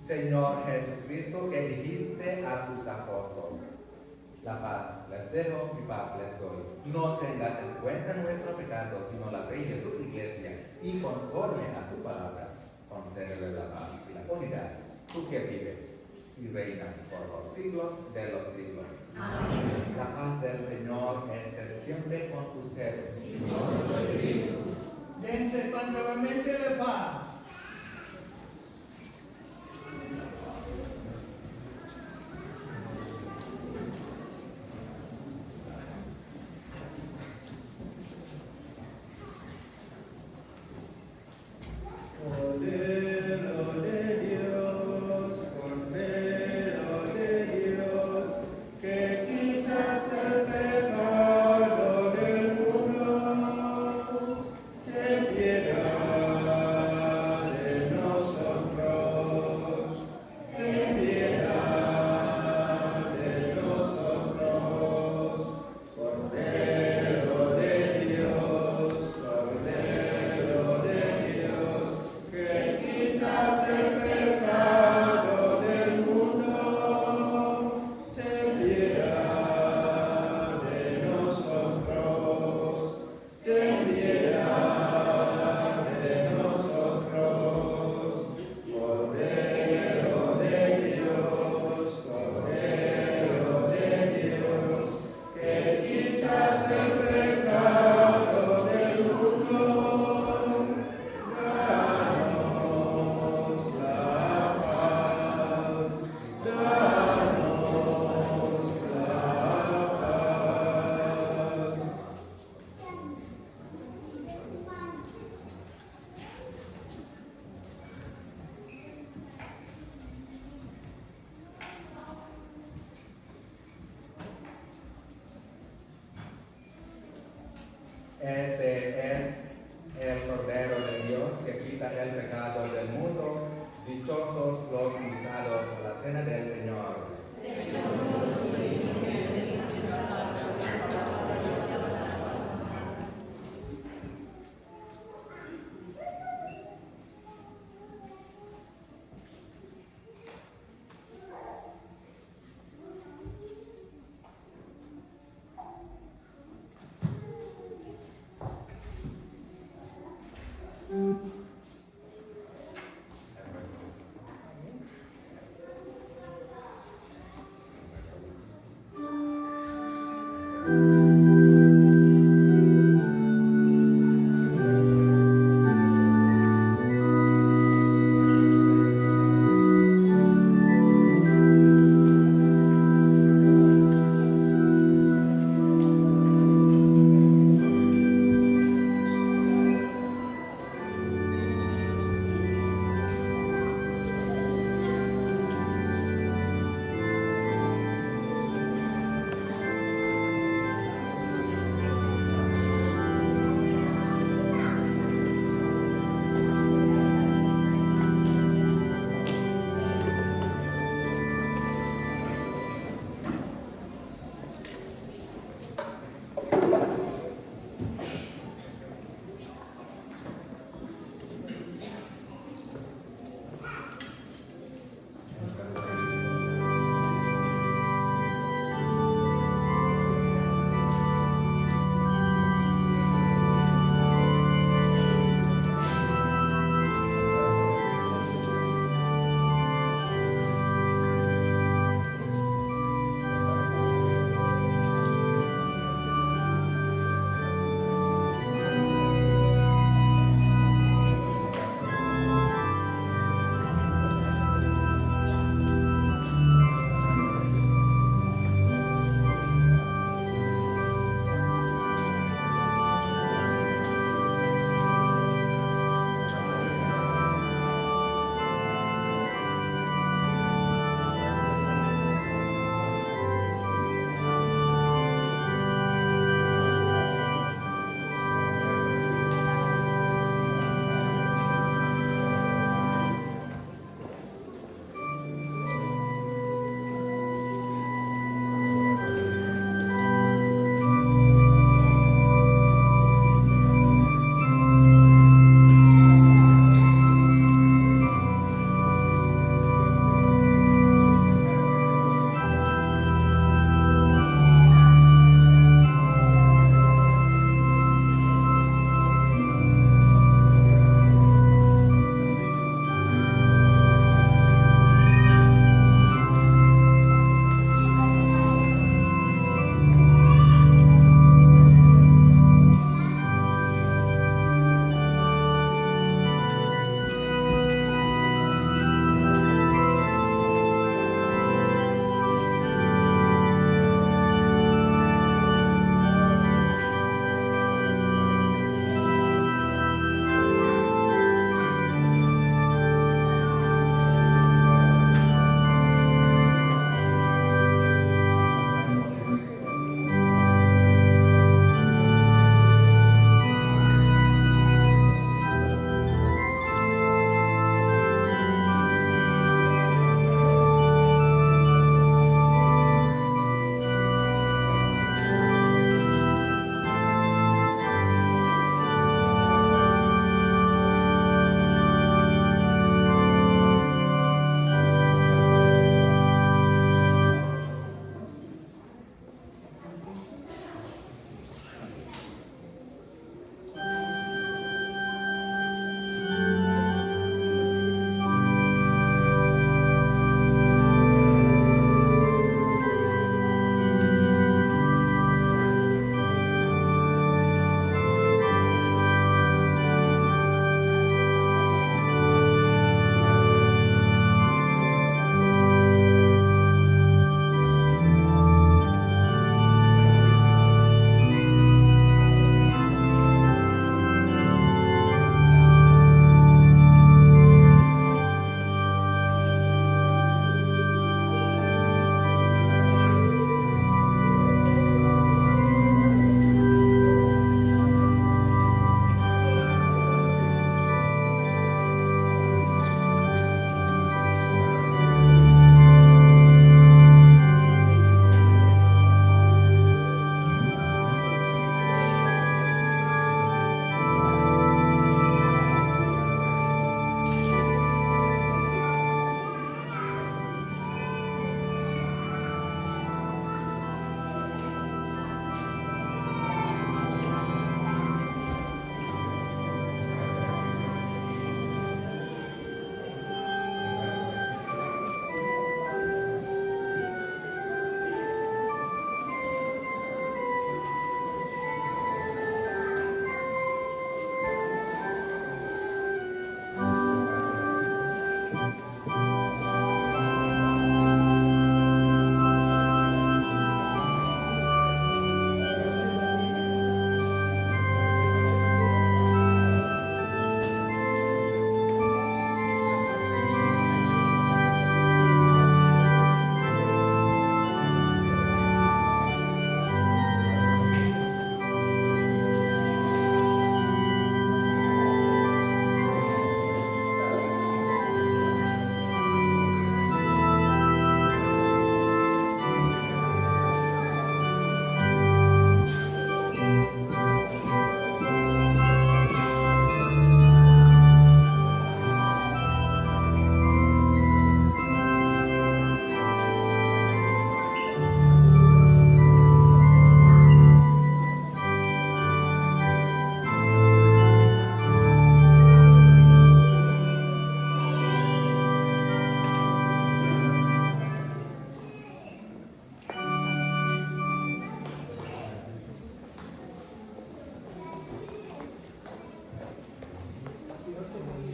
Señor Jesucristo, que dijiste a tus apóstoles: la paz les dejo, mi paz les doy. No tengas en cuenta nuestro pecado, sino la fe de tu iglesia, y conforme a tu palabra, concédele la paz y la unidad, tú que vives y reinas por los siglos de los siglos. Amén. La paz del Señor esté siempre con ustedes. Dense pantalamente la paz. Cordero de Dios, que quitas el pecado del mundo, ten piedad de nosotros, ten piedad de nosotros. Cordero de Dios, que quitas el pecado del mundo, ten piedad de nosotros, ten piedad de nosotros. Cordero de Dios, que quitas el pecado del mundo, danos la paz, danos la paz. Este es el Cordero de Dios que quita el pecado del mundo. Dichosos los invitados a la cena del Señor.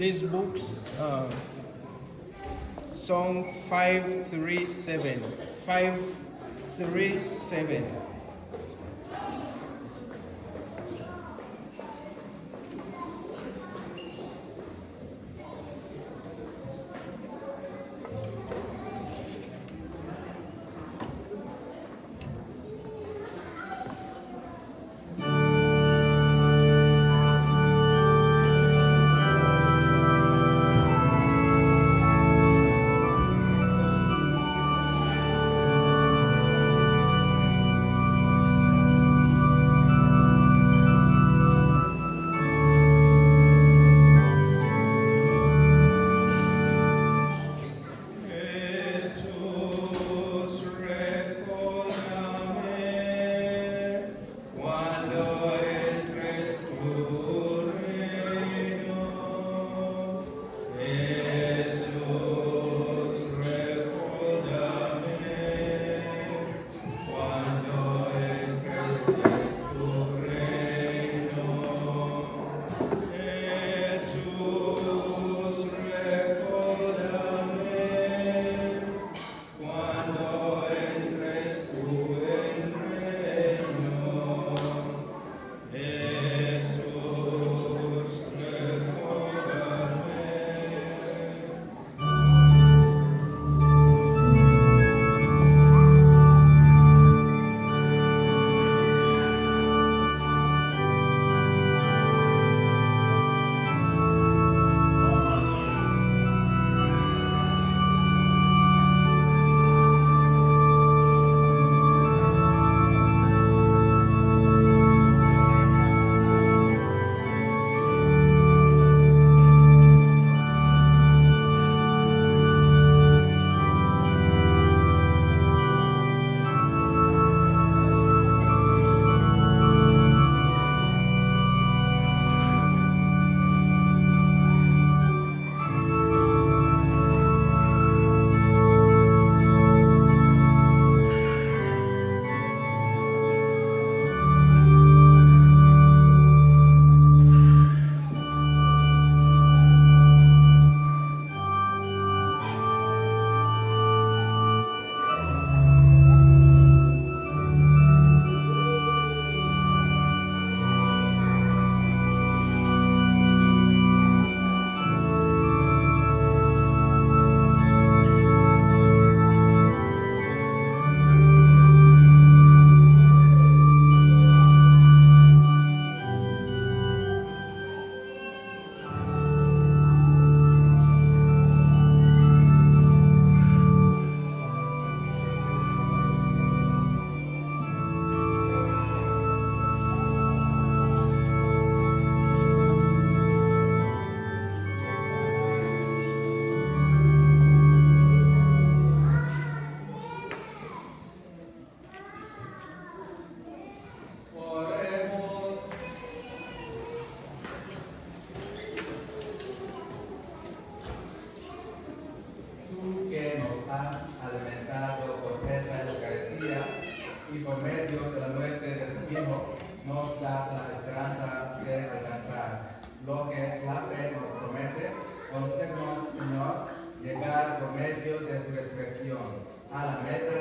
these books, Song 537. 537. Jesús, recuérdame cuando entres tu reino. Jesús, recuérdame cuando entres en tu reino. Jesús, recuérdame cuando entres tú en reino. Jesús, recuérdame. Oremos. Tú que nos has alimentado por esta Eucaristía y por medio de la muerte de tu Hijo, nos das la esperanza de alcanzar lo que la fe nos promete. Concédenos, Señor, llegar por medio de su resurrección a la meta